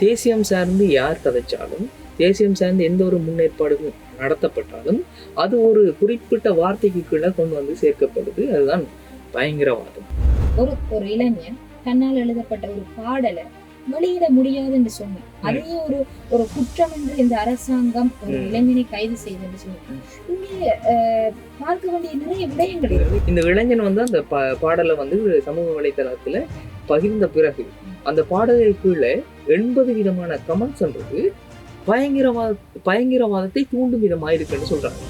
தேசியம் சார்ந்து யார் கதைச்சாலும், தேசியம் சார்ந்து எந்த ஒரு முன்னேற்பாடும் நடத்தப்பட்டாலும் அது ஒரு குறிப்பிட்ட வார்த்தைக்கு கீழே கொண்டு வந்து சேர்க்கப்படுது. அதுதான் பயங்கரவாதம். ஒரு இளைஞன் தன்னால் எழுதப்பட்ட ஒரு பாடலை வெளியிட முடியாது என்று சொன்னார். அதையே ஒரு குற்றம் என்று இந்த அரசாங்கம் ஒரு இளைஞனை கைது செய்து என்று சொன்னார். இங்கே பார்க்க வேண்டிய நிறைய விடயங்கள். இந்த இளைஞன் வந்து அந்த பாடலை வந்து சமூக வலைத்தளத்துல பகிர்ந்த பிறகு அந்த பாடலுக்குள்ள 80 விதமான கமெண்ட்ஸ் என்றது பயங்கரவாதத்தை தூண்டும் விதமாக இருக்குன்னு சொல்றாங்க.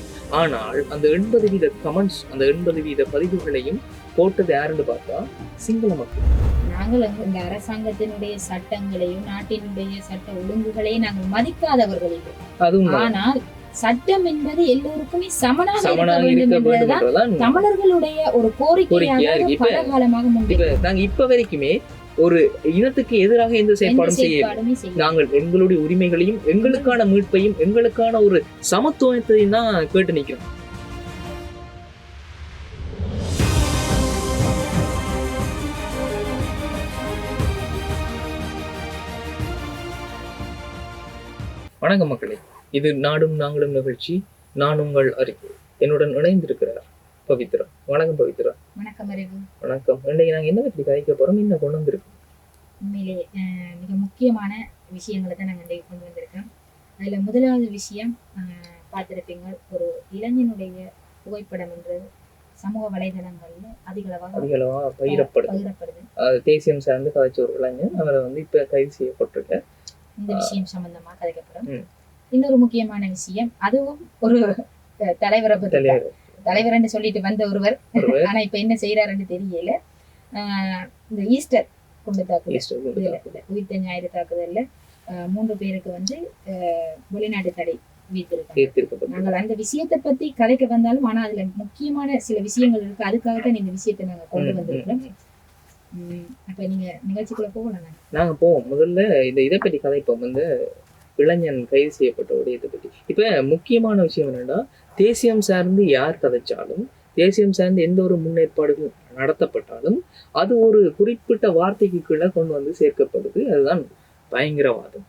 ஆனால் அந்த 80 வீத கமெண்ட்ஸ், அந்த 80 வீத பதிவுகளையும் போட்டது யாருன்னு பார்த்தா சிங்கள மக்கள். நாங்கள் இந்த அரசாங்கத்தினுடைய சட்டங்களையும் நாட்டினுடைய சட்ட ஒழுங்குகளையும் நாங்கள் மதிக்காதவர்கள் இல்லை. ஆனால் சட்டம் என்பது எல்லோருக்குமே சமனாக இருக்க வேண்டும் என்பதுதான் தமிழர்களுடைய ஒரு கோரிக்கையாக பல காலமாக நாங்க இப்ப வரைக்குமே ஒரு இனத்துக்கு எதிராக எந்த செயற்பாடும் செய்ய நாங்கள் எங்களுடைய உரிமைகளையும் எங்களுக்கான மீட்பையும் எங்களுக்கான ஒரு சமத்துவத்தையும் தான் கேட்டு நிற்கிறோம். வணக்கம் மக்களே, இது நாடும் நாங்களும் நிகழ்ச்சி. நான் உங்கள் அறிவு. என்னுடன் இணைந்திருக்கிறார் பவித்ரா. வணக்கம் பவித்ரா. வணக்கம் அறிவு. வணக்கம். இன்றைக்கு நாங்கள் என்ன பற்றி கதைக்க போறோம், என்ன கொண்டு வந்திருக்கோம்? உண்மையிலே மிக முக்கியமான விஷயங்களை தான் நாங்கள் இன்றைக்கு கொண்டு வந்திருக்கோம். அதுல முதலாவது விஷயம் பார்த்திருப்பீங்க, ஒரு இளைஞனுடைய புகைப்படம் என்று சமூக வலைதளங்கள்ல அதிகளவா பகிரப்படுது. தேசியம் சார்ந்து கதைச்ச ஒரு இளைஞன், அவரை வந்து இப்ப கைது செய்யப்பட்டிருக்க இந்த விஷயம் சம்பந்தமா கதைக்கப்படும். இன்னொரு முக்கியமான விஷயம், அதுவும் ஒரு தலைவரை பத்தி. தலைவர் சொல்லிட்டு வந்த ஒருவர், ஆனா இப்ப என்ன செய்யறாருன்னு தெரியல. இந்த ஈஸ்டர் குண்டு தாக்குதல், உயிர்த்த ஞாயிறு தாக்குதல்ல 3 பேருக்கு வந்து வெளிநாட்டு தடை விதித்திருக்காங்க. நாங்கள் அந்த விஷயத்தை பத்தி கதைக்க வந்தாலும், ஆனா அதுல முக்கியமான சில விஷயங்கள் இருக்கு. அதுக்காகத்தான் இந்த விஷயத்தை நாங்க கொண்டு வந்திருக்கிறோம். அப்ப நீங்க நிகழ்ச்சிக்குள்ள போகலாம். நாங்க போவோம். முதல்ல இதை பற்றி கதைப்போம், வந்து இளைஞன் கைது செய்யப்பட்ட விடயத்தை பற்றி. இப்ப முக்கியமான விஷயம் என்னன்னா, தேசியம் சார்ந்து யார் கதைச்சாலும், தேசியம் சார்ந்து எந்த ஒரு முன்னேற்பாடும் நடத்தப்பட்டாலும் அது ஒரு குறிப்பிட்ட வார்த்தைக்கு கீழே கொண்டு வந்து சேர்க்கப்படுது. அதுதான் பயங்கரவாதம்.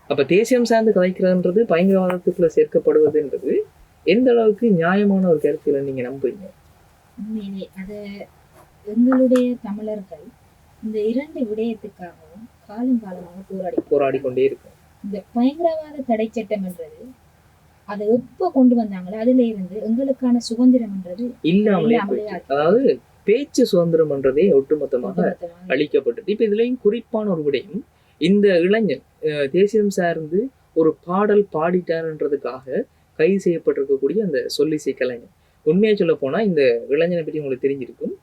அப்ப தேசியம் சார்ந்து கதைக்கிறதுன்றது பயங்கரவாதத்துக்குள்ள சேர்க்கப்படுவதுன்றது எந்த அளவுக்கு நியாயமான ஒரு கருத்துல நீங்க நம்புறீங்க? உண்மையிலே அது எங்களுடைய தமிழர்கள் இந்த 2 விடயத்துக்காகவும் காலங்காலமாக போராடி கொண்டே இருக்கும். இந்த பயங்கரவாத தடை சட்டம் என்றது அதை எப்ப கொண்டு வந்தாங்களோ அதுல இருந்து எங்களுக்கான சுதந்திரம் என்றது இல்லாமலே, அதாவது பேச்சு சுதந்திரம் என்றதே ஒட்டுமொத்தமாக அளிக்கப்பட்டது. இப்ப இதுலயும் குறிப்பான ஒரு விடயம், இந்த இளைஞன் தேசியம் சார்ந்து ஒரு பாடல் பாடிட்டார்ன்றதுக்காக கைது செய்யப்பட்டிருக்கக்கூடிய அந்த சொல்லிசை கலைஞன். உண்மையா சொல்ல போனா இந்த இளைஞனை பற்றி உங்களுக்கு தெரிஞ்சிருக்கும்.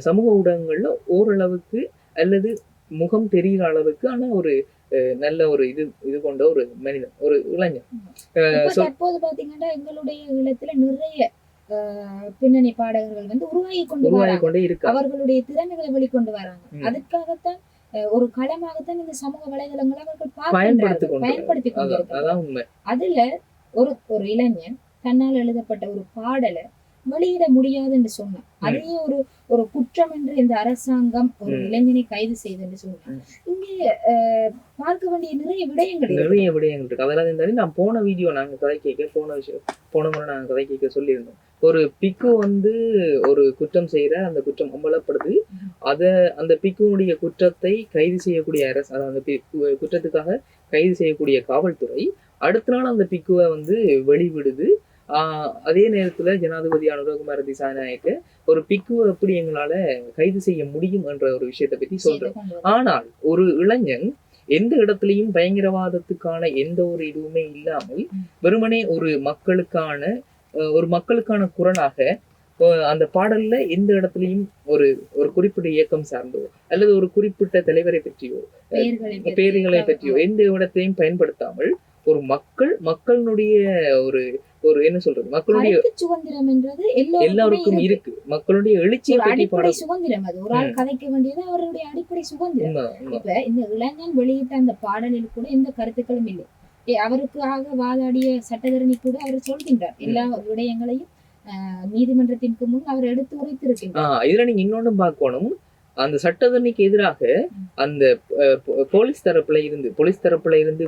சமூக ஊடகங்கள்ல ஓரளவுக்கு அல்லது முகம் தெரிகிற அளவுக்கு ஆனா ஒரு நல்ல ஒரு இது கொண்ட ஒரு மனிதன், ஒரு இளைஞன். தற்போது பாத்தீங்கன்னா எங்களுடைய ஈழத்துல நிறைய பின்னணி பாடகர்கள் வந்து உருவாகி கொண்டே இருக்கு. அவர்களுடைய திறமைகளை வெளிக்கொண்டு வராங்க. அதுக்காகத்தான் ஒரு களமாகத்தான் இந்த சமூக வலைதளங்களை அவர்கள் பயன்படுத்தி கொண்டிருக்காங்க. அதுல ஒரு இளைஞன் தன்னால் எழுதப்பட்ட ஒரு பாடலை வெளியிட முடியாது என்று சொன்னார். அதையே ஒரு குற்றம் என்று இந்த அரசாங்கம் ஒரு இளைஞனை கைது செய்து என்று சொன்னார். இங்கே பார்க்க வேண்டிய நிறைய விடயங்கள் இருக்கு. அதெல்லாம் இருந்தாலும் நான் போன வீடியோ நாங்க கதை கேட்க போன முறை நாங்க கதை கேட்க சொல்லியிருந்தோம். ஒரு பிக்கு வந்து ஒரு குற்றம் செய்யற, அந்த குற்றம் அம்பலப்படுது. அந்த பிக்குனுடைய குற்றத்தை கைது செய்யக்கூடிய அரசு, அதாவது அந்த குற்றத்துக்காக கைது செய்யக்கூடிய காவல்துறை அடுத்த நாள் அந்த பிக்குவை வந்து வெளிவிடுது. அதே நேரத்துல ஜனாதிபதி அனுரகுமார திசாநாயக்க ஒரு பிக்குவை எப்படி எங்களால கைது செய்ய முடியும் என்ற ஒரு விஷயத்தை பற்றி சொல்றோம். ஆனால் ஒரு இளைஞன் எந்த இடத்துலையும் பயங்கரவாதத்துக்கான எந்த ஒரு இதுவுமே இல்லாமல் வெறுமனே ஒரு மக்களுக்கான குரலாக அந்த பாடல்ல எந்த இடத்துலையும் ஒரு குறிப்பிட்ட இயக்கம் சார்ந்தோ அல்லது ஒரு குறிப்பிட்ட தலைவரை பற்றியோ பெயர்களை பற்றியோ எந்த இடத்தையும் பயன்படுத்தாமல் ஒரு மக்களுடைய ஒரு என்ன சொல்றது, மக்களுடைய சுதந்திரம் என்றது எல்லாருக்கும் இருக்கு. மக்களுடைய எழுச்சியை பற்றி பாட சுதந்திரம், அது ஒரு ஆள் கதைக்க வேண்டியது அவருடைய அடிப்படை சுதந்திரம். இப்ப இந்த இளைஞன் வெளியிட்ட அந்த பாடலில் கூட எந்த கருத்துக்களும் இல்லை. அவருக்காக வாதாடிய சட்டத்தரணி கூட அவர் சொல்கின்றார், எல்லா விடயங்களையும் நீதிமன்றத்திற்கு முன் அவர் எடுத்து உரைத்திருக்கின்றார். இதுல நீங்க இன்னொன்னு பார்க்கணும், அந்த சட்டத்தரணிக்கு எதிராக அந்த போலீஸ் தரப்புல இருந்து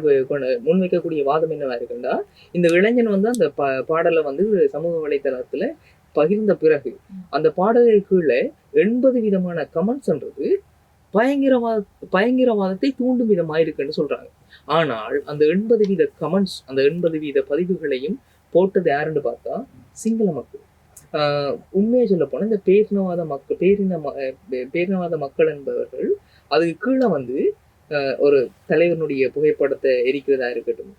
முன்வைக்கக்கூடிய வாதம் என்னவா இருக்குன்னா, இந்த இளைஞன் வந்து அந்த பாடலை வந்து சமூக வலைதளத்துல பகிர்ந்த பிறகு அந்த பாடலுக்குள்ள 80 விதமான கமெண்ட்ஸ்ன்றது பயங்கரவாதத்தை தூண்டும் விதமா இருக்குன்னு சொல்றாங்க. ஆனால் அந்த 80 வீத கமெண்ட்ஸ், அந்த 80 வீத பதிவுகளையும் போட்டது யாருன்னு பார்த்தா சிங்கள மக்கள். உண்மையை சொல்ல போனா இந்த பேரினவாத மக்கள் என்பவர்கள் அதுக்கு கீழே வந்து ஒரு தலைவனுடைய புகைப்படத்தை எரிக்கிறதா இருக்கட்டும்,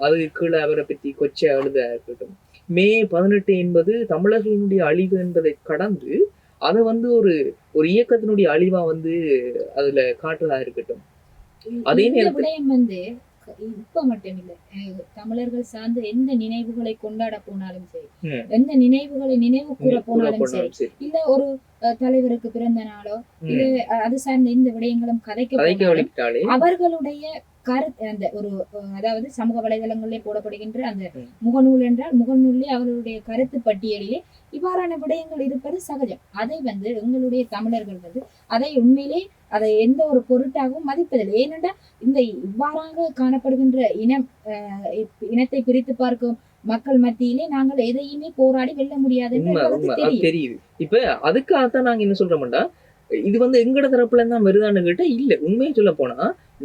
அதுக்கு கீழே அவரை பற்றி கொச்சை அழுதா இருக்கட்டும், மே 18 என்பது தமிழர்களுடைய அழிவு என்பதை கடந்து அதை வந்து ஒரு இயக்கத்தினுடைய அழிவா வந்து அதுல காட்டுறதா இருக்கட்டும். அதே நேரத்துல வந்து இப்ப மட்டும் இல்ல, தமிழர்கள் சார்ந்த எந்த நினைவுகளை கொண்டாட போனாலும் சரி, எந்த நினைவுகளை நினைவு கூற போனாலும் சரி, இல்ல ஒரு தலைவருக்கு பிறந்த நாளோ இல்ல அது சார்ந்த இந்த விடயங்களும் கதைக்க அவர்களுடைய அந்த ஒரு, அதாவது சமூக வலைதளங்களிலே போடப்படுகின்ற அந்த முகநூல் என்றால் முகநூலிலே அவர்களுடைய கருத்து பட்டியலிலே இவ்வாறான விடயங்கள் இருப்பது சகஜம். அதை வந்து எங்களுடைய தமிழர்கள் வந்து அதை உண்மையிலே அதை எந்த ஒரு பொருட்டாகவும் மதிப்பதில்லை. ஏனென்றால் இந்த இவ்வாறாக காணப்படுகின்ற இனத்தை பிரித்து பார்க்கும் மக்கள் மத்தியிலே நாங்கள் எதையுமே போராடி வெல்ல முடியாது தெரியுது. இப்ப அதுக்காகத்தான் நாங்க என்ன சொல்றோம்டா, இது வந்து எங்கட தரப்புல தான் வருதான்னு கேட்டா இல்ல. உண்மையை சொல்ல போனா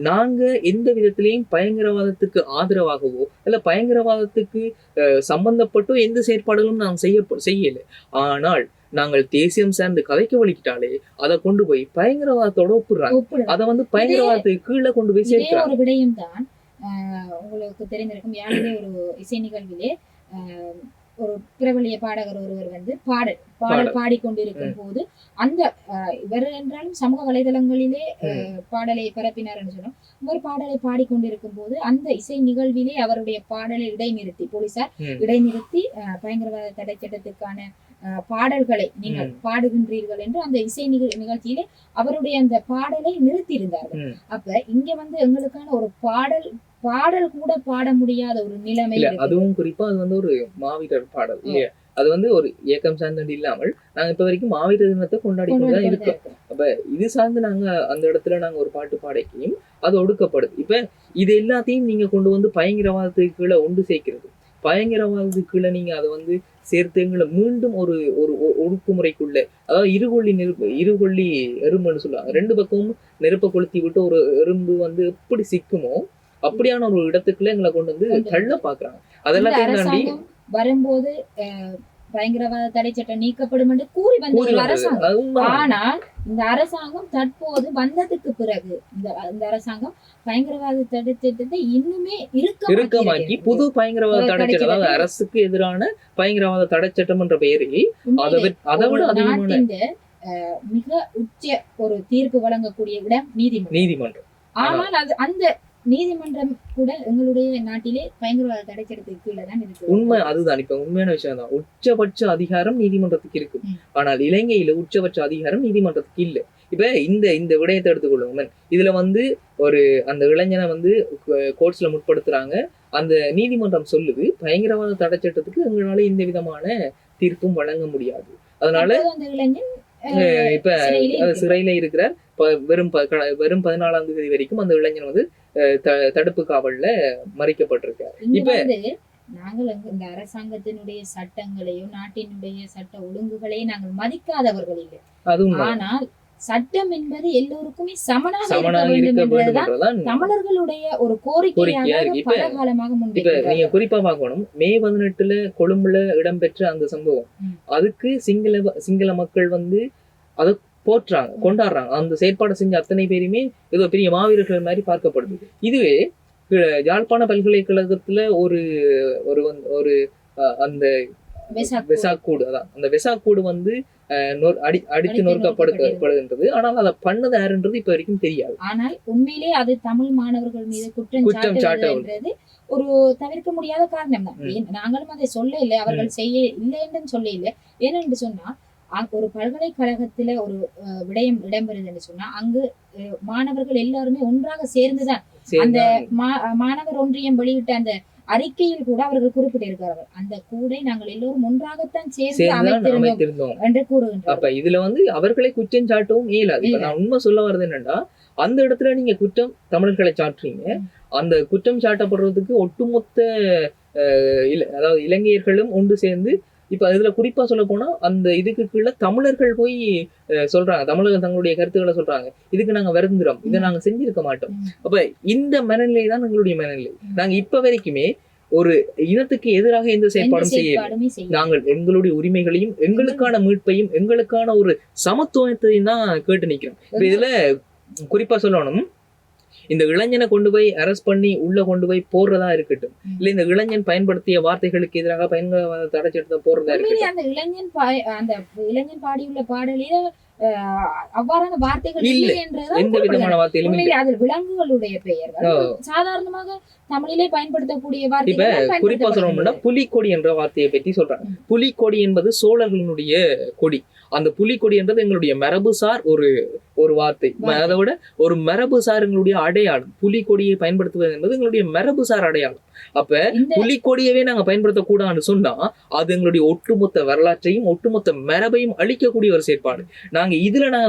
நாங்க எந்த விதத்திலையும் பயங்கரவாதத்துக்கு ஆதரவாகவோ இல்ல பயங்கரவாதத்துக்கு சம்பந்தப்பட்டோ எந்த செயற்பாடுகளும் நாங்கள் செய்யல. ஆனால் நாங்கள் தேசியம் சார்ந்து கதைக்க வலிக்கிட்டாலே அதை கொண்டு போய் பயங்கரவாதத்தோட ஒப்புடுறாங்க. அதை வந்து பயங்கரவாதத்துக்கு கீழே கொண்டு போய் சேர்க்கிறாங்க. ஒரு விடயம் தான் உங்களுக்கு தெரிந்திருக்கும். யாருமே ஒரு இசை நிகழ்விலே ஒரு பிரபலிய பாடகர் ஒருவர் வந்து பாடல் பாடிக்கொண்டிருக்கும் போது அந்த இவர் என்றாலும் சமூக வலைதளங்களிலே பாடலை பரப்பினார் என்று சொன்னோம். இவர் பாடலை பாடிக்கொண்டிருக்கும் போது அந்த இசை நிகழ்விலே அவருடைய பாடலை இடைநிறுத்தி போலீசார் இடைநிறுத்தி பயங்கரவாத தடை சட்டத்துக்கான பாடல்களை நீங்கள் பாடுகின்றீர்கள் என்று அந்த இசை நிகழ்ச்சியிலே அவருடைய அந்த பாடலை நிறுத்தி இருந்தார்கள். அப்ப இங்க வந்து எங்களுக்கான ஒரு பாடல் கூட பாட முடியாத ஒரு நிலைமை. அதுவும் குறிப்பா அது வந்து ஒரு மாவீரர் பாடல் இல்லையா? அது வந்து ஒரு இயக்கம் சார்ந்தது இல்லாமல் நாங்க இப்ப வரைக்கும் மாவீரர் தினத்தை கொண்டாடி கொண்டுதான் இருக்கோம். அப்ப இது சார்ந்து நாங்க அந்த இடத்துல நாங்க ஒரு பாட்டு பாடைக்கையும் அது ஒடுக்கப்படுது. இப்ப இது எல்லாத்தையும் நீங்க கொண்டு வந்து பயங்கரவாதத்துக்கு கீழே ஒன்று சேர்க்கிறது, பயங்கரவாதத்துக்கு கீழே நீங்க அதை வந்து சேர்த்துங்களை மீண்டும் ஒரு ஒடுக்குமுறைக்குள்ள, அதாவது இருகொள்ளி எறும்புன்னு சொல்லுவாங்க. 2 பக்கமும் நெருப்பை கொளுத்தி விட்டு ஒரு எறும்பு வந்து எப்படி சிக்குமோ அப்படியான ஒரு இடத்துக்குள்ள எங்களை கொண்டு வந்து தள்ள பாக்குறாங்க. அதெல்லாம் தாண்டி வரும்போது பயங்கரவாத தடை சட்டம் நீக்கப்படும் என்று கூறி வந்த அரசாங்கம். ஆனால் இந்த அரசாங்கம் தற்போது வந்ததுக்கு பிறகு இந்த அரசாங்கம் பயங்கரவாத தடை சட்டத்தை இன்னுமே இறுக்கமாக்கி புது பயங்கரவாத தடை சட்டம், அதாவது அரசுக்கு எதிரான பயங்கரவாத தடை சட்டம் என்ற பெயரில் அதை விட அதிகமான மிக உச்ச ஒரு தீர்ப்பு வழங்கக்கூடிய இடம் நீதிமன்றம். ஆனால் அது அந்த நீதிமன்றம் கூட எங்களுடைய நாட்டிலே பயங்கரவாத தடை சட்டத்துக்கு கீழே தான் இருக்கு. உண்மை அதுதான். இப்ப உண்மையான விஷயம் தான். உச்சபட்ச அதிகாரம் நீதிமன்றத்துக்கு இருக்கு. ஆனால் இலங்கையில உச்சபட்ச அதிகாரம் நீதிமன்றத்துக்கு இல்லை. இப்ப இந்த விடயத்தை எடுத்துக்கொள்ளுங்க. இதுல வந்து அந்த இளைஞனை வந்து கோர்ட்ஸ்ல முற்படுத்துறாங்க. அந்த நீதிமன்றம் சொல்லுது பயங்கரவாத தடை சட்டத்துக்கு எங்களால எந்த விதமான தீர்ப்பும் வழங்க முடியாது. அதனால அந்த இளைஞன் இப்ப சிறையில இருக்கிறார். வெறும் 14ஆம் தேதி வரைக்கும் அந்த இளைஞன் வந்து தடுப்பு காவல்ல மறைக்கப்பட்டிருக்கார். இப்ப நாங்கள் இந்த அரசாங்கத்தினுடைய சட்டங்களையும் நாட்டினுடைய சட்ட ஒழுங்குகளையும் நாங்கள் மதிக்காதவர்கள் இல்லை. ஆனால் சட்டம் என்பது எல்லோருக்குமே சமனாக இருக்க வேண்டும். தமிழர்களுடைய ஒரு கோரிக்கையாக பல காலமாக முன்வைக்கிறார்கள். நீங்க குறிப்பா பார்க்கணும், மே 18 கொழும்புல இடம்பெற்ற அந்த சம்பவம், அதுக்கு சிங்கள மக்கள் வந்து அதை போற்றாங்க, கொண்டாடுறாங்க. அந்த செயற்பாடு செஞ்ச அத்தனை பேருமே ஏதோ பெரிய மாவீரர்கள் மாதிரி பார்க்கப்படுது. இதுவே யாழ்ப்பாண பல்கலைக்கழகத்துல ஒரு அந்த வெசாக்கூடு, அதான் அந்த வெசாக்கூடு வந்து அடித்து நொறுக்கப்படுகின்றது. ஆனால் அதை பண்ணது யாருன்றது இப்ப வரைக்கும் தெரியாது. ஆனால் உண்மையிலே அது தமிழ் மாணவர்கள் மீது குற்றம் சாட்டுவது ஒரு தவிர்க்க முடியாத காரணம் தான். நாங்களும் அதை சொல்ல இல்லை, அவர்கள் செய்ய இல்லை என்று சொல்ல இல்லை. ஏனென்று சொன்னா ஒரு பல்கலைக்கழகத்துல ஒரு விடயம் இடம்பெறுது என்று சொன்னா அங்கு மாணவர்கள் எல்லாருமே ஒன்றாக சேர்ந்துதான் அந்த மாணவர் ஒன்றியம் வெளியிட்ட அந்த அறிக்கையில் கூட அவர்கள் குறிப்பிட்டிருக்கிறார்கள் அந்த கூடை நாங்கள் எல்லோரும் ஒன்றாகத்தான் சேர்ந்து சேர்ந்துதான் அமைத்திருந்தோம் அமைத்திருந்தோம். என்று கூறுகின்றார். அப்ப இதுல அவர்களை குற்றம் சாட்டவும் இயலாது. இப்ப நான் உண்மை சொல்ல வர்றது என்னன்னா, அந்த இடத்துல நீங்க குற்றம் தமிழர்களை சாட்டுறீங்க. அந்த குற்றம் சாட்டப்படுறதுக்கு ஒட்டுமொத்த அதாவது இலங்கையர்களும் ஒன்று சேர்ந்து இப்ப இதுல குறிப்பா சொல்ல போனா அந்த இதுக்கு கீழே தமிழர்கள் போய் சொல்றாங்க, தமிழர்கள் தங்களுடைய கருத்துக்களை சொல்றாங்க, இதுக்கு நாங்க வருந்துறோம், இதை நாங்க செஞ்சிருக்க மாட்டோம். அப்ப இந்த மனநிலை தான் எங்களுடைய மனநிலை. நாங்க இப்ப வரைக்குமே ஒரு இனத்துக்கு எதிராக எந்த செயற்பாடும் செய்ய, நாங்கள் எங்களுடைய உரிமைகளையும் எங்களுக்கான மீட்பையும் எங்களுக்கான ஒரு சமத்துவத்தையும் தான் கேட்டு நிக்கிறோம். இப்ப இதுல குறிப்பா சொல்லணும், இந்த இளைஞனை கொண்டு போய் அரெஸ்ட் பண்ணி உள்ள கொண்டு போய் போடுறதா இருக்கட்டும், இல்ல இந்த இளைஞன் பயன்படுத்திய வார்த்தைகளுக்கு எதிராக பயங்கரவாத தடைச்சட்டத்தை போடுறதா இருக்கட்டும், அந்த இளைஞன் பாடியுள்ள பாடலில அவ்வாறான வார்த்தைகள் இல்லை என்றது எந்த விதமான வார்த்தைகளும் இல்லை. அதில் விலங்குகளுடைய பெயர்கள் சாதாரணமாக தமிழிலே பயன்படுத்தக்கூடிய வார்த்தை. இப்ப குறிப்பா சொல்லணும்னா புலிக்கொடி என்ற வார்த்தையை பற்றி சொல்றாங்க. புலிக்கொடி என்பது சோழர்களுடைய கொடி. அந்த புலிக்கொடி என்றது எங்களுடைய மரபுசார் ஒரு வார்த்தை. அதை விட ஒரு மரபுசார் எங்களுடைய அடையாளம். புலிக்கொடியை பயன்படுத்துவது என்பது எங்களுடைய மரபுசார் அடையாளம். அப்ப புலிக்கொடியவே நாங்க பயன்படுத்தக்கூடாதுன்னு சொன்னா அது எங்களுடைய ஒட்டுமொத்த வரலாற்றையும் ஒட்டுமொத்த மரபையும் அழிக்கக்கூடிய ஒரு செயற்பாடு. நாங்க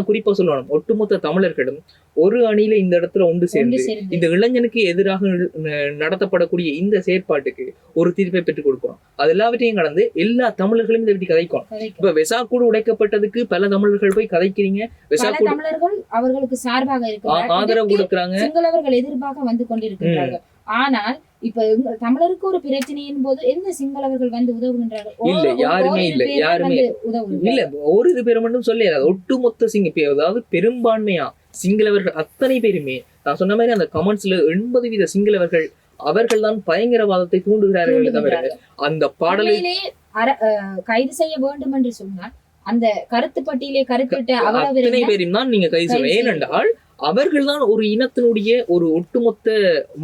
குறிப்பா சொல்லணும், ஒட்டுமொத்த தமிழர்களும் ஒரு அணியில இந்த இடத்துல ஒன்று சேர்ந்து இந்த இளைஞனுக்கு எதிராக நடத்தப்படக்கூடிய இந்த செயற்பாட்டுக்கு ஒரு தீர்ப்பை பெற்றுக் கொடுக்கணும். அது எல்லாவற்றையும் கடந்து எல்லா தமிழர்களும் இதை பற்றி கதைக்கணும். இப்ப வெசாக்கூடு உடைக்கப்பட்டதுக்கு பல தமிழர்கள் போய் கதைக்கிறீங்க, வெசாக்கூடு தமிழர்கள் அவர்களுக்கு சார்பாக இருக்கிறார்கள், ஆதரவு கொடுக்குறாங்க, சிங்களவர்கள் எதிர்பார்க்க வந்து கொண்டிருக்கிறார்கள். ஆனால் இப்ப தமிழருக்கு ஒரு பிரச்சனையின் போது எந்த சிங்களவர்கள் வந்து உதவுகின்றார்கள்? இல்ல, யாருமே இல்ல. ஒரு பேரை மட்டும் சொல்லிடாது, ஒட்டுமொத்த அதாவது பெரும்பான்மையா சிங்களவர்கள் அத்தனை பேருமே நான் சொன்ன மாதிரி அந்த கமெண்ட்ஸ்ல 80% சிங்களவர்கள் அவர்கள் தான் பயங்கரவாதத்தை தூண்டுகிறார்கள் தவிர அந்த பாடலை கைது செய்ய வேண்டும் என்று சொன்னால் அந்த கருத்து பட்டியலே கருத்திட்ட அத்தனை பேரையும் தான் நீங்க கைது செய்யணும். ஏனென்றால் அவர்கள் தான் ஒரு இனத்தினுடைய ஒரு ஒட்டுமொத்த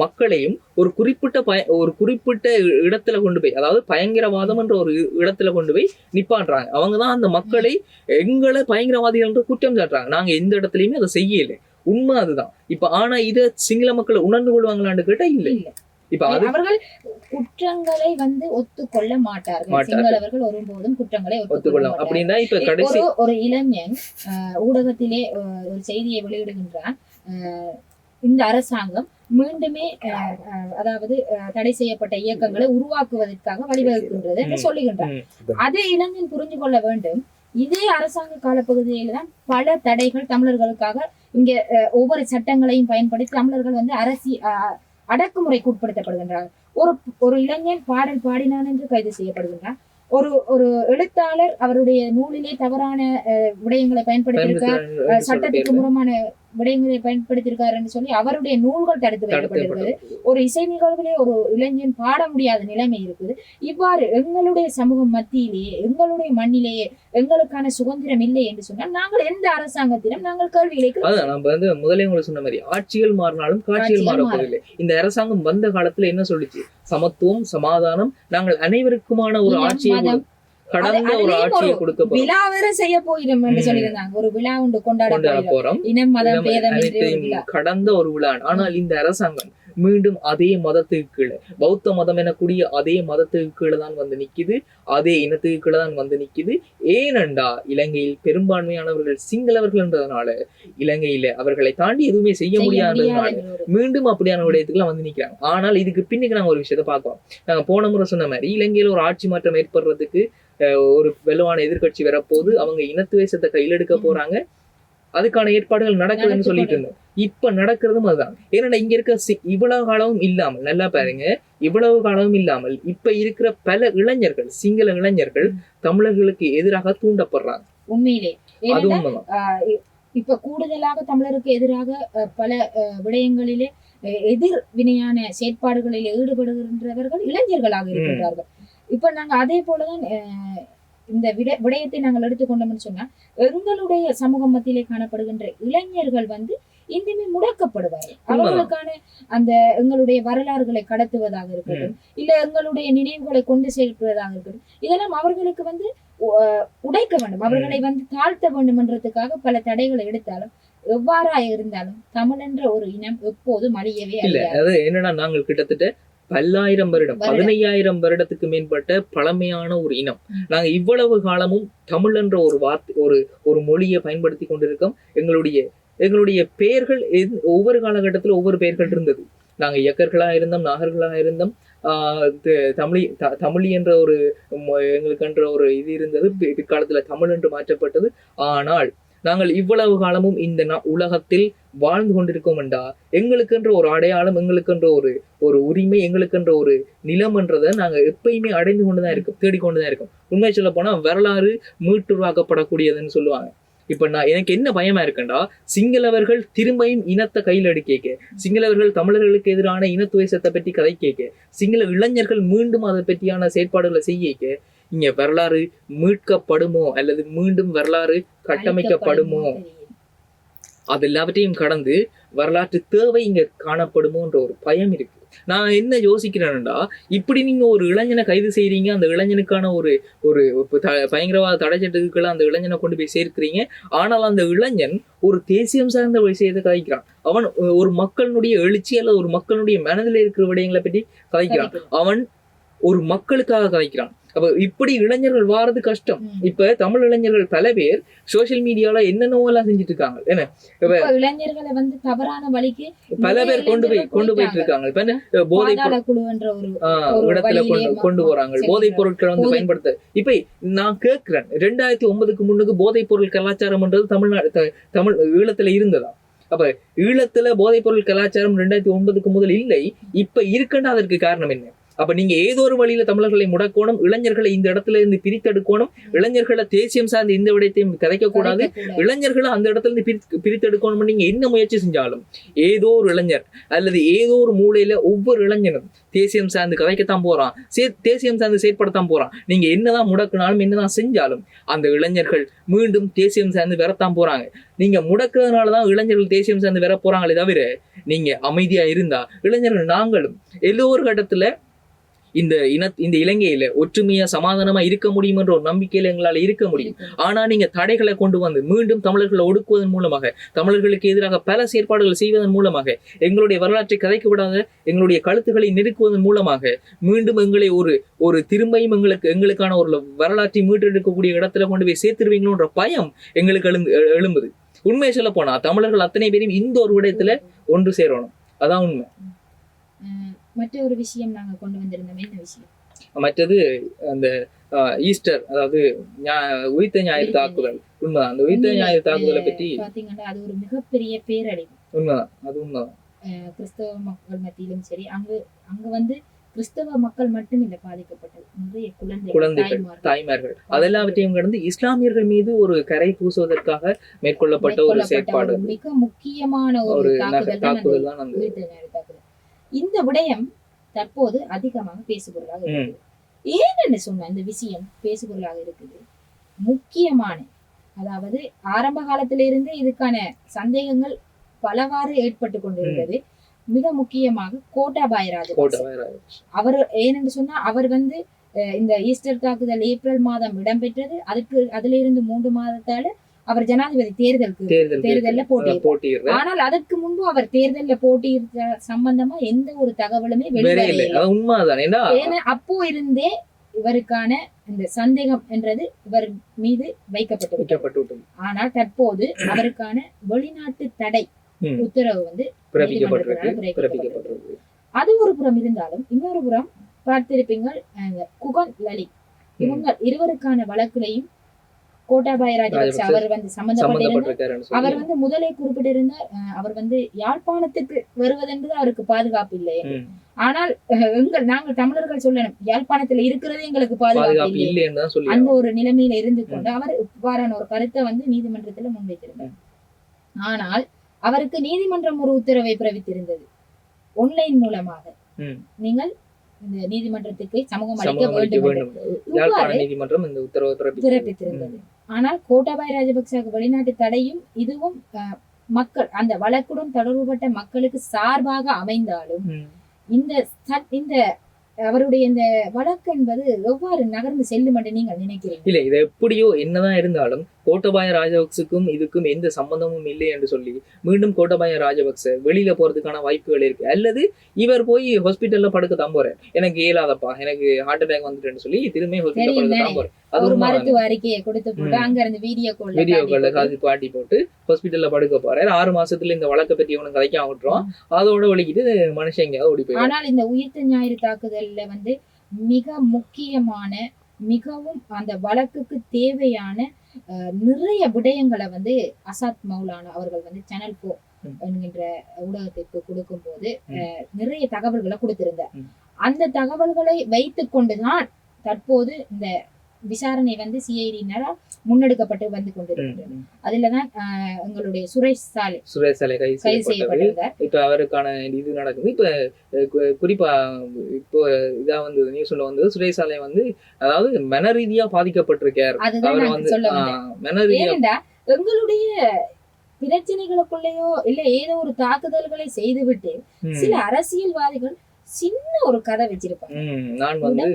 மக்களையும் ஒரு குறிப்பிட்ட இடத்துல கொண்டு போய், அதாவது பயங்கரவாதம் என்ற ஒரு இடத்துல கொண்டு போய் நிப்பாட்டுறாங்க. அவங்கதான் அந்த மக்களை எங்களை பயங்கரவாதிகள் என்று குற்றம் சாட்டுறாங்க. நாங்க எந்த இடத்துலயுமே அதை செய்யல, உண்மை அதுதான். இப்ப ஆனா இத சிங்கள மக்களை உணர்ந்து கொள்வாங்களான்னு கேட்டா இல்லை. இப்ப அவர்கள் குற்றங்களை வந்து ஒத்துக்கொள்ள மாட்டார்கள். சிங்களவர்கள் ஒருபோதும் குற்றங்களை ஒத்துக்கொள்ள அப்படின்னா இப்ப கடைசி ஒரு இளைஞன் ஊடகத்திலே ஒரு செய்தியை வெளியிடுகின்றான், இந்த அரசாங்கம் மீண்டுமே அதாவது தடை செய்யப்பட்ட இயக்கங்களை உருவாக்குவதற்காக வழிவகுக்கின்றது என்று சொல்லுகின்றான். அதை இளைஞன் புரிந்து கொள்ள வேண்டும். இதே அரசாங்க காலப்பகுதியில தான் பல தடைகள் தமிழர்களுக்காக இங்க ஒவ்வொரு சட்டங்களையும் பயன்படுத்தி தமிழர்கள் வந்து அடக்குமுறைக்கு உட்படுத்தப்படுகின்றார். ஒரு இளைஞன் பாடல் பாடினான் என்று கைது செய்யப்படுகின்றார். ஒரு எழுத்தாளர் அவருடைய நூலிலே தவறான விடயங்களை பயன்படுத்தியிருக்கார், சட்டத்துக்கு முரணான விடயங்களை பயன்படுத்தியிருக்காரு என்று சொல்லி அவருடைய நூல்கள் தடுத்து வைக்கப்பட்டிருக்கிறது. ஒரு இசை நிகழ்விலே ஒரு இளைஞன் பாட முடியாத நிலைமை இருக்குது. இவ்வாறு எங்களுடைய சமூகம் மத்தியிலேயே எங்களுடைய மண்ணிலேயே எங்களுக்கான சுதந்திரம் இல்லை என்று சொன்னால் நாங்கள் எந்த அரசாங்கத்திடம் நாங்கள் கேள்விகளை நம்ம வந்து முதலே உங்களுக்கு சொன்ன மாதிரி ஆட்சிகள் மாறினாலும் காட்சிகள் மாறப்போவதில்லை. இந்த அரசாங்கம் வந்த காலத்துல என்ன சொல்லிச்சு? சமத்துவம், சமாதானம், நாங்கள் அனைவருக்குமான ஒரு ஆட்சியை கடந்த ஒரு ஆட்சியை கொடுக்க போறோம், விழா வேற செய்ய போயிடும் என்று சொல்லியிருந்தாங்க. ஒரு விழா உண்டு கொண்டாட போறோம், இனம் மதம் பேதம் கடந்த ஒரு விழா. ஆனால் இந்த அரசாங்கம் மீண்டும் அதே மதத்துக்கு கீழே, பௌத்த மதம் எனக்கூடிய அதே மதத்துக்கு கீழே தான் வந்து நிக்குது, அதே இனத்துக்கு கீழே தான் வந்து நிக்குது. ஏனென்றா இலங்கையில் பெரும்பான்மையானவர்கள் சிங்களவர்கள் என்றதுனால இலங்கையில அவர்களை தாண்டி எதுவுமே செய்ய முடியாததுனால மீண்டும் அப்படியான விடயத்துக்குலாம் வந்து நிக்கிறாங்க. ஆனால் இதுக்கு பின்னுக்கு நாங்க ஒரு விஷயத்த பார்க்கிறோம். நாங்க போன முறை சொன்ன மாதிரி இலங்கையில ஒரு ஆட்சி மாற்றம் ஏற்படுறதுக்கு ஒரு வலுவான எதிர்கட்சி வரப்போது, அவங்க இனத்துவேசத்தை கையில் எடுக்க போறாங்க, அதுக்கான ஏற்பாடுகள் நடக்குதுன்னு சொல்லிட்டு இருந்தோம். இப்ப நடக்கிறதும் அதுதான். ஏன்னா இங்க இருக்க இவ்வளவு காலமும் இல்லாமல், நல்லா பாருங்க, இவ்வளவு காலமும் இல்லாமல் இப்ப இருக்கிற பல இளைஞர்கள், சிங்கள இளைஞர்கள் தமிழர்களுக்கு எதிராக தூண்டப்படுறாங்க. உண்மையிலே அது உண்மைதான். இப்ப கூடுதலாக தமிழருக்கு எதிராக பல விடயங்களிலே எதிர் வினையான செயற்பாடுகளில் ஈடுபடுகின்றவர்கள் இளைஞர்களாக இருக்கின்றார்கள். இப்ப நாங்க அதே போலதான் இந்த விடயத்தை நாங்கள் எடுத்துக்கொண்டோம்னு சொன்னா எங்களுடைய சமூக மத்தியிலே காணப்படுகின்ற இளைஞர்கள் வந்து இனிமே முடக்கப்படுவார்கள். அவர்களுக்கான அந்த எங்களுடைய வரலாறுகளை கடத்துவதாக இருக்கட்டும், இல்ல எங்களுடைய நினைவுகளை கொண்டு சேர்ப்பதாக இருக்கட்டும், இதெல்லாம் அவர்களுக்கு வந்து உடைக்க வேண்டும், அவர்களை வந்து தாழ்த்த வேண்டும் என்றதுக்காக பல தடைகளை எடுத்தாலும் எவ்வாறா இருந்தாலும் தமிழ் என்ற ஒரு இனம் எப்போதும் அழியவே இல்லை. அது என்னன்னா நாங்கள் கிட்டத்தட்ட பல்லாயிரம் வருடம் 15,000 வருடத்துக்கு மேற்பட்ட பழமையான ஒரு இனம். நாங்க இவ்வளவு காலமும் தமிழ் என்ற ஒரு வார்த்தை ஒரு மொழியை பயன்படுத்தி கொண்டிருக்கோம். எங்களுடைய பெயர்கள் ஒவ்வொரு காலகட்டத்துல ஒவ்வொரு பெயர்கள் இருந்தது. நாங்க இயக்கர்களா இருந்தோம், நாகர்களா இருந்தோம், தமிழி என்ற ஒரு எங்களுக்கென்ற ஒரு இது இருந்தது. பிற்காலத்துல தமிழ் என்று மாற்றப்பட்டது. ஆனால் நாங்கள் இவ்வளவு காலமும் இந்த உலகத்தில் வாழ்ந்து கொண்டிருக்கோம் என்றா எங்களுக்கென்ற ஒரு அடையாளம், எங்களுக்கென்ற ஒரு உரிமை, எங்களுக்கென்ற ஒரு நிலம் என்றதை நாங்க எப்பயுமே அடைந்து கொண்டுதான் இருக்கோம், தேடிக்கொண்டுதான் இருக்கோம். உண்மை சொல்ல போனா வரலாறு மீட்டுருவாக்கப்படக்கூடியதுன்னு சொல்லுவாங்க. இப்ப எனக்கு என்ன பயமா இருக்குண்டா, சிங்களவர்கள் திரும்பியும் இனத்தை கையில் எடுக்க, சிங்களவர்கள் தமிழர்களுக்கு எதிரான இனத்துவேசத்தை பற்றி கதை கேட்க, சிங்கள இளைஞர்கள் மீண்டும் அதை பற்றியான செயற்பாடுகளை செய்ய, இங்க வரலாறு மீட்கப்படுமோ அல்லது மீண்டும் வரலாறு கட்டமைக்கப்படுமோ, அது எல்லாவற்றையும் கடந்து வரலாற்று தேவை இங்க காணப்படுமோன்ற ஒரு பயம் இருக்கு. நான் என்ன யோசிக்கிறேன்டா, இப்படி நீங்க ஒரு இளைஞனை கைது செய்றீங்க, அந்த இளைஞனுக்கான ஒரு பயங்கரவாத தடை சட்டத்துக்குள்ள அந்த இளைஞனை கொண்டு போய் சேர்க்கிறீங்க. ஆனால் அந்த இளைஞன் ஒரு தேசியம் சார்ந்த விஷயத்தை கதைக்கிறான். அவன் ஒரு மக்களுடைய எழுச்சி அல்லது ஒரு மக்களுடைய மனதில் இருக்கிற விடயங்களை பற்றி கதைக்கிறான். அவன் ஒரு மக்களுக்காக கதைக்கிறான். அப்ப இப்படி இளைஞர்கள் வாரது கஷ்டம். இப்ப தமிழ் இளைஞர்கள் பல பேர் சோசியல் மீடியால என்னென்னவோ எல்லாம் செஞ்சுட்டு இருக்காங்க. என்ன இளைஞர்களை வந்து தவறான வழிக்கு பல பேர் கொண்டு போயிட்டு இருக்காங்க. இப்ப போதை இடத்துல கொண்டு போறாங்க. போதைப் பொருட்களை வந்து பயன்படுத்த. இப்ப நான் கேட்கிறேன், 2009க்கு முன்னுக்கு போதைப் பொருள் கலாச்சாரம்ன்றது தமிழ் ஈழத்துல இருந்ததா? அப்ப ஈழத்துல போதைப் பொருள் கலாச்சாரம் 2009க்கு முதல் இல்லை. இப்ப இருக்குன்னா அதற்கு காரணம் என்ன? அப்ப நீங்க ஏதோ ஒரு வழியில தமிழர்களை முடக்கணும், இளைஞர்களை இந்த இடத்துல இருந்து பிரித்தெடுக்கணும், இளைஞர்களை தேசியம் சார்ந்த இந்த விடயத்தையும் கதைக்க கூடாது, இளைஞர்களை அந்த இடத்துல இருந்து பிரித்தெடுக்கணும். நீங்க என்ன முயற்சி செஞ்சாலும் ஏதோ ஒரு இளைஞர் அல்லது ஏதோ ஒரு மூலையில ஒவ்வொரு இளைஞனும் தேசியம் சார்ந்து கதைக்கத்தான் போறான், தேசியம் சார்ந்து செயற்படத்தான் போறான். நீங்க என்னதான் முடக்கினாலும் என்னதான் செஞ்சாலும் அந்த இளைஞர்கள் மீண்டும் தேசியம் சார்ந்து வரத்தான் போறாங்க. நீங்க முடக்கிறதுனாலதான் இளைஞர்கள் தேசியம் சார்ந்து வர போறாங்களே தவிர, நீங்க அமைதியா இருந்தா இளைஞர்கள் நாங்களும் ஏதோ ஒரு கட்டத்துல இந்த இலங்கையில ஒற்றுமையா சமாதானமா இருக்க முடியும் என்ற ஒரு நம்பிக்கையில எங்களால இருக்க முடியும். ஆனா நீங்க தடைகளை கொண்டு வந்து மீண்டும் தமிழர்களை ஒடுக்குவதன் மூலமாக, தமிழர்களுக்கு எதிராக பல செயற்பாடுகள் செய்வதன் மூலமாக, எங்களுடைய வரலாற்றை கதைக்க விடாத எங்களுடைய கழுத்துக்களை நெருக்குவதன் மூலமாக மீண்டும் எங்களை ஒரு திரும்பியும் எங்களுக்கான ஒரு வரலாற்றை மீட்டெடுக்கக்கூடிய இடத்துல கொண்டு போய் சேர்த்துருவீங்களோன்ற பயம் எங்களுக்கு எழும்புது. உண்மையை சொல்ல போனா தமிழர்கள் அத்தனை பேரையும் இந்த ஒரு விடயத்துல ஒன்று சேரணும். அதான் உண்மை. மற்ற ஒரு விஷயம் நாங்க கொண்டு வந்திருந்தோம். என்ன விஷயம்? மற்றது அந்த ஈஸ்டர், அதாவது உயிர்த்த ஞாயிறு தாக்குதல். உண்மைதான். அந்த உயிர்த்த ஞாயிறு தாக்குதலை பற்றி பாத்தீங்கன்னா அது ஒரு மிகப்பெரிய பேரழிவு. உண்மைதான், அது உண்மைதான். கிறிஸ்தவ மக்கள் மத்தியிலும் சரி, அங்க வந்து கிறிஸ்தவ மக்கள் மட்டும் இல்ல பாதிக்கப்பட்டது, நிறைய குழந்தைகள், தாய்மார்கள், அதெல்லாவற்றையும் கடந்து இஸ்லாமியர்கள் மீது ஒரு கரை பூசுவதற்காக மேற்கொள்ளப்பட்ட ஒரு செயற்பாடு, மிக முக்கியமான ஒரு தாக்குதல் தான் அந்த உயிர்த்த ஞாயிறு தாக்குதல். இந்த விடயம் தற்போது அதிகமாக பேசுபொருளாக இருக்குது. ஏன்னு சொன்ன இந்த விஷயம் பேசுபொருளாக இருக்குது, முக்கியமான, அதாவது ஆரம்ப காலத்திலிருந்து இதுக்கான சந்தேகங்கள் பலவாறு ஏற்பட்டு கொண்டிருந்தது. மிக முக்கியமாக கோட்டாபாய ராஜபக்ச அவர் ஏனென்று சொன்னா, அவர் வந்து இந்த ஈஸ்டர் தாக்குதல் ஏப்ரல் மாதம் இடம்பெற்றது. அதுல இருந்து 3 மாதத்தால அவர் ஜனாதிபதி தேர்தல்ல போட்டியிட்டார். ஆனால் அதற்கு முன்பு அவர் தேர்தல்ல போட்டியிட்ட சம்பந்தமா எந்த ஒரு தகவலுமே வெளிவரவில்லை. அப்போ இருந்தே இவருக்கான இந்த சந்தேகம் என்றது இவர் மீது வைக்கப்பட்டு, ஆனால் தற்போது அவருக்கான வெளிநாட்டு தடை உத்தரவு வந்து அது ஒரு புறம் இருந்தாலும், இன்னொரு புறம் பார்த்திருப்பீங்கள் குகன் லலித், இவங்க இருவருக்கான வழக்குலையும் கோட்டாபாய ராஜபக்ச அவர் வந்து சம்பந்தப்பட்டிருந்தார். அவர் வந்து முதலே குறிப்பிட்டிருந்தார், அவர் வந்து யாழ்ப்பாணத்துக்கு வருவதென்பது அவருக்கு பாதுகாப்பு இல்லை. ஆனால் நாங்கள் தமிழர்கள் சொல்லணும், யாழ்ப்பாணத்துல இருக்கிறதே எங்களுக்கு பாதுகாப்பு இல்லை, அந்த ஒரு நிலைமையில இருந்து கொண்டு அவர் இவ்வாறான ஒரு கருத்தை வந்து நீதிமன்றத்துல முன்வைத்திருந்தார். ஆனால் அவருக்கு நீதிமன்றம் ஒரு உத்தரவை பிறப்பித்திருந்தது, ஆன்லைன் மூலமாக நீங்கள் இந்த நீதிமன்றத்துக்கு சமூகம் அளிக்க வேண்டும் பிறப்பித்திருந்தது. ஆனால் கோட்டாபாய ராஜபக்சவுக்கு வெளிநாட்டு தடையும் இதுவும் மக்கள் அந்த வழக்குடன் தொடர்புபட்ட மக்களுக்கு சார்பாக அமைந்தாலும் இந்த அவருடைய இந்த வழக்கு என்பது எவ்வாறு நகர்ந்து செல்லும் என்று நீங்கள் நினைக்கிறீங்க? இல்ல இது எப்படியோ என்னதான் இருந்தாலும் கோட்டபாய ராஜபக்சக்கும் இதுக்கும் எந்த சம்பந்தமும் இல்லை என்று சொல்லி மீண்டும் கோட்டபாய ராஜபக்ச வெளியில போறதுக்கான வாய்ப்புகள் இருக்கு. அல்லது இவர் போய் ஹாஸ்பிட்டல்ல படுக்க தான் போறேன், எனக்கு இயலாதப்பா, எனக்கு ஹார்ட் அட்டாக் வந்துட்டேன்னு சொல்லி திரும்பி ஹாஸ்பிட்டல் படுக்க தான் போறேன். அது ஒரு ஒரு மருத்துவ அறிக்கையை கொடுத்து போட்டு அங்க இருந்து வீடியோ கால்ல காது பாட்டி போட்டு ஹாஸ்பிட்டல்ல படுக்க போறாரு. 6 மாசத்துல இந்த வழக்கை பத்தி அவனுக்கு கதைக்க விட்டுரும். அதோட ஒழிக்கிட்டு மனுஷன் எங்கேயாவது ஓடி போயிடும். ஆனால் இந்த உயிர்த்த ஞாயிறு தாக்குதல்ல வந்து மிக முக்கியமான மிகவும் அந்த வழக்குக்கு தேவையான நிறைய விடயங்களை வந்து அசாத் மௌலானா அவர்கள் வந்து சேனல் 4 என்கின்ற ஊடகத்திற்கு கொடுக்கும் போது நிறைய தகவல்களை கொடுத்திருந்தார். அந்த தகவல்களை வைத்துக் கொண்டுதான் தற்போது இந்த விசாரணை வந்து சிஐடியினரால் முன்னெடுக்கப்பட்டு வந்து கொண்டிருக்கிறது. அதுலதான் எங்களுடைய சுரேஷ் சாலை கைது செய்யப்பட்டிருந்தார். இப்ப அவருக்கான இது நடக்குது. இப்ப குறிப்பா இப்போ இதா வந்து நியூஸ்ல வந்து சுரேஷ் சாலை வந்து அதாவது மன ரீதியா பாதிக்கப்பட்டிருக்கார். அதுதான் நான் சொல்ல வந்தேன். ஏனென்றா எங்களுடைய பிரச்சனைகளுக்குள்ளேயோ இல்ல ஏதோ ஒரு தாக்குதல்களை செய்துவிட்டு சில அரசியல்வாதிகள் சின்ன ஒரு கதை வச்சிருப்பாங்க. நான் வந்து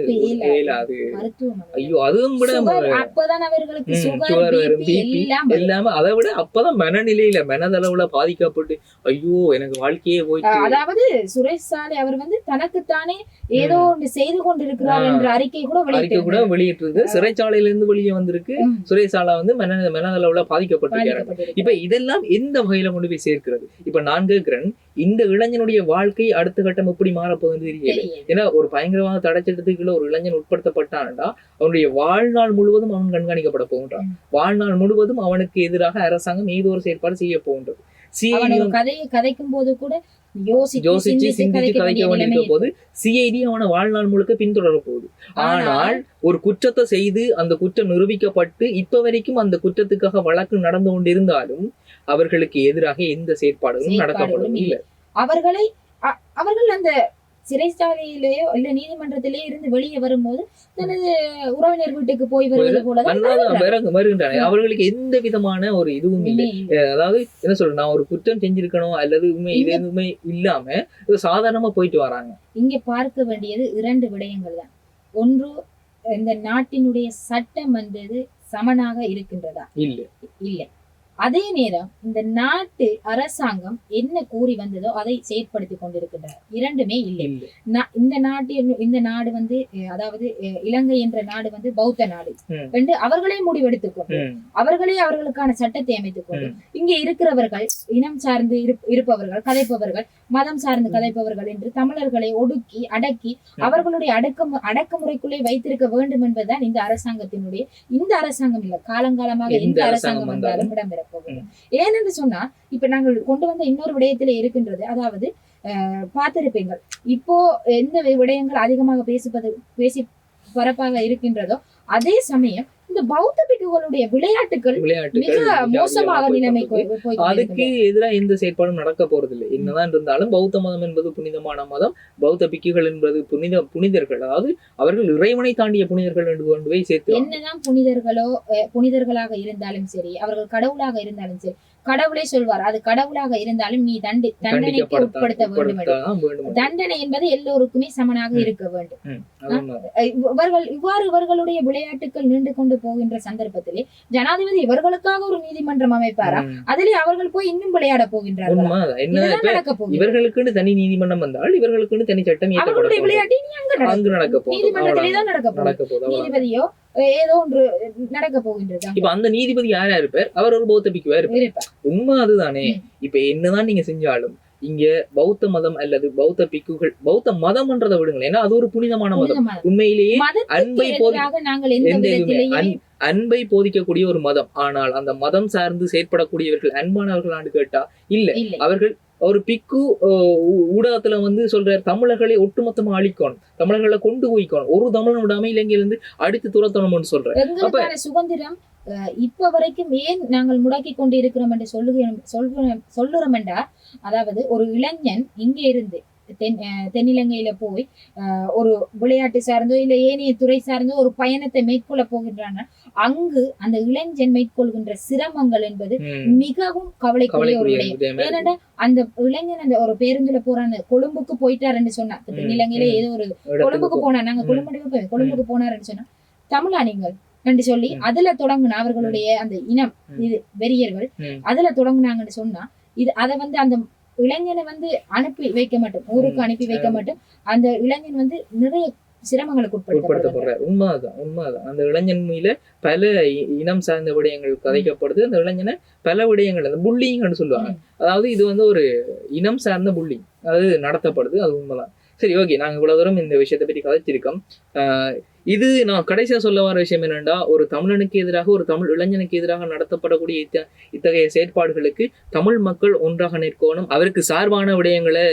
ஐயோ அதுவும் விட அப்பதான் அவர்களுக்கு சுகர் இல்லாம அதை விட அப்பதான் மனநிலையில மனதளவுல பாதிக்கப்பட்டு ஐயோ எனக்கு வாழ்க்கையே போயிட்டு. அதாவது சுரேஷ் சாலை அவர் வந்து தனக்குத்தானே ஏதோ ஒன்று செய்து கொண்டிருக்கிறார் என்ற அறிக்கை கூட வெளியிட்டிருக்கு. சிறைச்சாலையில இருந்து வெளியே வந்திருக்கு. சுரேஷ் சாலை வந்து மனதளவுல பாதிக்கப்பட்டிருக்காரு. இப்ப இதெல்லாம் எந்த வகையில கொண்டு போய் சேர்க்கிறது? இப்ப நான் கேட்கிறேன், இந்த இளைஞனுடைய வாழ்க்கை அடுத்த கட்டம் எப்படி மாறப்போகுது தெரியல. ஏன்னா ஒரு பயங்கரவாத தடைச்சட்டத்துக்குள்ள ஒரு இளைஞன் உட்படுத்தப்பட்டான்டா அவனுடைய வாழ்நாள் முழுவதும் அவன் கண்காணிக்கப்பட போகின்றான். வாழ்நாள் முழுவதும் அவனுக்கு எதிராக அரசாங்கம் ஏதோ ஒரு செயற்பாடு செய்ய போகின்றது. கதைக்கும் போது கூட யோசிச்சு சிந்திச்சு கதைக்க வேண்டியிருக்க போது சிஐடி அவனை வாழ்நாள் முழுக்க பின்தொடர போகுது. ஆனால் ஒரு குற்றத்தை செய்து அந்த குற்றம் நிரூபிக்கப்பட்டு இப்ப வரைக்கும் அந்த குற்றத்துக்காக வழக்கு நடந்து கொண்டிருந்தாலும் அவர்களுக்கு எதிராக எந்த செயற்பாடுகளும் நடக்கப்படும் இல்லை. அவர்கள் அந்த சிறைச்சாலையிலேயோ இல்ல நீதிமன்றத்திலேயோ இருந்து வெளியே வரும்போது தனது உறவினர் வீட்டுக்கு போய் வருவது போல அவர்களுக்கு எந்த விதமான ஒரு இதுவும் இல்லை. அதாவது என்ன சொல்ற, நான் ஒரு குற்றம் செஞ்சிருக்கணும் அல்லது எதுவுமே இல்லாம சாதாரணமா போயிட்டு வராங்க. இங்க பார்க்க வேண்டியது 2 விடயங்கள் தான். ஒன்று, இந்த நாட்டினுடைய சட்டம் வந்தது சமனாக இருக்கின்றதா? இல்ல. அதே நேரம் இந்த நாட்டு அரசாங்கம் என்ன கூறி வந்ததோ அதை செயற்படுத்தி கொண்டிருக்கின்றனர். 2மே இல்லை. இந்த நாடு வந்து அதாவது இலங்கை என்ற நாடு வந்து பௌத்த நாடு என்று அவர்களே முடிவெடுத்துக் கொண்டு அவர்களே அவர்களுக்கான சட்டத்தை அமைத்துக் கொண்டு இங்கே இருக்கிறவர்கள் இனம் சார்ந்து இருப்பவர்கள் கதைப்பவர்கள் மதம் சார்ந்து கதைப்பவர்கள் என்று தமிழர்களை ஒடுக்கி அடக்கி அவர்களுடைய அடக்குமுறைக்குள்ளே வைத்திருக்க வேண்டும் என்பதுதான் இந்த அரசாங்கத்தினுடைய இந்த அரசாங்கம் இல்லை, காலங்காலமாக எந்த அரசாங்கம் வந்தாலும் இடம்பெற போகுது. ஏனென்று சொன்னா இப்ப நாங்கள் கொண்டு வந்த இன்னொரு விடயத்திலே இருக்கின்றது. அதாவது பார்த்திருப்பீங்கள், இப்போ எந்த விடயங்கள் அதிகமாக பேசி பரப்பாக இருக்கின்றதோ அதே சமயம் இந்த பௌத்த பிக்குகளுடைய விளையாட்டுகள் மிக மோசமாக நிலைமை. அதுக்கு எதிராக எந்த செயற்பாடும் நடக்க போறதில்லை. என்னதான் இருந்தாலும் பௌத்த மதம் என்பது புனிதமான மதம். பௌத்த பிக்குகள் என்பது புனிதர்கள், அதாவது அவர்கள் இறைவனை தாண்டிய புனிதர்கள் என்று கொண்டு போய் சேர்த்து என்னதான் புனிதர்களாக இருந்தாலும் சரி, அவர்கள் கடவுளாக இருந்தாலும் சரி, கடவுளே சொல்வார் அது கடவுளாக இருந்தாலும் நீ தண்டனைக்கு உட்படுத்த வேண்டும். தண்டனை என்பது எல்லோருக்குமே சமனாக இருக்க வேண்டும். இவர்களுடைய விளையாட்டுகள் நீண்டு கொண்டு போகின்ற சந்தர்ப்பத்திலே ஜனாதிபதி இவர்களுக்காக ஒரு நீதிமன்றம் அமைப்பாரா? அதிலே அவர்கள் போய் இன்னும் விளையாட போகின்றார்கள். இவர்களுக்கு தனி நீதிமன்றம் வந்தால் இவர்களுக்கு தனி சட்டம் அவர்களுடைய விளையாட்டு நீதிமன்றத்திலே தான் நடக்க போகுது. நீதிபதியோ ஏதோ ஒன்று நடக்க போகின்றது. இப்ப அந்த நீதிபதி யாரா இருப்பார்? அவர் ஒரு பௌத்த பிக்குவா இருப்பார். உண்மை அதுதானே. இப்ப என்னதான் நீங்க செஞ்சாலும் இங்க பௌத்த மதம் அல்லது பௌத்த பிக்குகள், பௌத்த மதம்ன்றதை விடுங்களேன், ஏன்னா அது ஒரு புனிதமான மதம். உண்மையிலேயே அன்பை போதிக்கக்கூடிய ஒரு மதம். ஆனால் அந்த மதம் சார்ந்து செயற்படக்கூடியவர்கள் அன்பானவர்களான்னு கேட்டா இல்ல. அவர்கள் ஒரு பிக்கு ஊடகத்துல வந்து சொல்றாரு, தமிழர்களை ஒட்டுமொத்தமா அழிக்கணும், தமிழர்களை கொண்டு போய்க்கணும், ஒரு தமிழன் விடாம இலங்கையில இருந்து அடித்து துரத்தணும்னு சொல்றேன். அப்ப சுதந்திரம் இப்ப வரைக்கும் ஏன் நாங்கள் முடக்கி கொண்டு இருக்கிறோம் என்று சொல்லுறோம் என்றா, அதாவது ஒரு இளைஞன் இங்கே இருந்து தென்னிலங்கையில போய் ஒரு விளையாட்டு சார்ந்தோ இல்ல ஏனைய துறை சார்ந்தோ ஒரு பயணத்தை மேற்கொள்ள போகின்றாங்க. அங்கு அந்த இளைஞன் மேற்கொள்கின்ற சிரமங்கள் என்பது மிகவும் கவலைக்குரிய ஒரு விடயம். ஏன்னா அந்த இளைஞன் அந்த ஒரு பேருந்துல போறாங்க, கொழும்புக்கு போயிட்டாருன்னு சொன்னா, தென்னிலங்கையில ஏதோ ஒரு கொழும்புக்கு போனா, நாங்க கொழும்புக்கு போனாருன்னு சொன்னா, தமிழா நீங்கள் என்று சொல்லி அதுல தொடங்குன அவர்களுடைய அந்த இனம் இது வெறியர்கள் அதுல தொடங்குனாங்கன்னு சொன்னா, இது அதை வந்து அந்த இளைஞனை வந்து அனுப்பி வைக்க மாட்டோம், ஊருக்கு அனுப்பி வைக்க மாட்டோம். அந்த இளைஞன் வந்து நிறைய சிரமங்களுக்கு உட்படுத்தப்படுறார். உண்மைதான். அந்த இளைஞன் மீது பல இனம் சார்ந்த விடயங்கள் கதைக்கப்படுது. அந்த இளைஞனை பல விடயங்கள், அந்த புல்லிங்னு சொல்லுவாங்க, அதாவது இது வந்து ஒரு இனம் சார்ந்த புல்லிங் அது நடத்தப்படுது. அது உண்மைதான். சரி, ஓகே, நாங்க இவ்வளவு தூரம் இந்த விஷயத்தை பற்றி கதைச்சிருக்கோம். இது நான் கடைசியா சொல்ல வர விஷயம் என்னன்னா, ஒரு தமிழனுக்கு எதிராக, ஒரு தமிழ் இளைஞனுக்கு எதிராக நடத்தப்படக்கூடிய இத்தகைய செயற்பாடுகளுக்கு தமிழ் மக்கள் ஒன்றாக நிற்கணும், அவருக்கு சார்பான விடயங்களை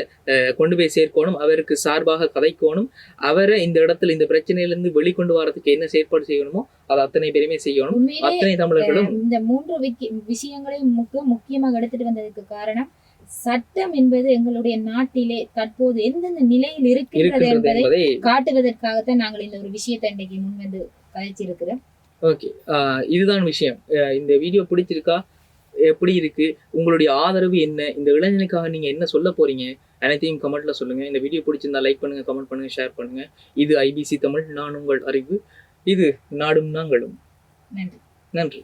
கொண்டு போய் சேர்க்கணும், அவருக்கு சார்பாக கதைக்கணும், அவரை இந்த இடத்துல இந்த பிரச்சனையிலிருந்து வெளிக்கொண்டு வரதுக்கு என்ன செயற்பாடு செய்யணுமோ அதை அத்தனை பேருமே செய்யணும். அத்தனை தமிழர்களும் இந்த 3 விஷயங்களையும் முக்கியமாக எடுத்துட்டு வந்ததுக்கு காரணம், சட்டம் என்பது எங்களுடைய நாட்டிலே தற்போது எந்தெந்த நிலையில் இருக்கின்றது என்பதை காட்டுவதற்காகத்தான் நாங்கள் இந்த ஒரு விஷயத்தை இன்றைக்கு முன்வந்து கதைச்சிருக்கிறோம். ஓகே, இதுதான் விஷயம். இந்த வீடியோ பிடிச்சிருக்கா, எப்படி இருக்கு, உங்களுடைய ஆதரவு என்ன, இந்த இளைஞனுக்காக நீங்க என்ன சொல்ல போறீங்க, அனைத்தையும் கமெண்ட்ல சொல்லுங்க. இந்த வீடியோ பிடிச்சிருந்தா லைக் பண்ணுங்க, கமெண்ட் பண்ணுங்க, ஷேர் பண்ணுங்க. இது IBC தமிழ், நான் உங்கள் அறிவு, இது நாடும் நாங்களும். நன்றி. நன்றி.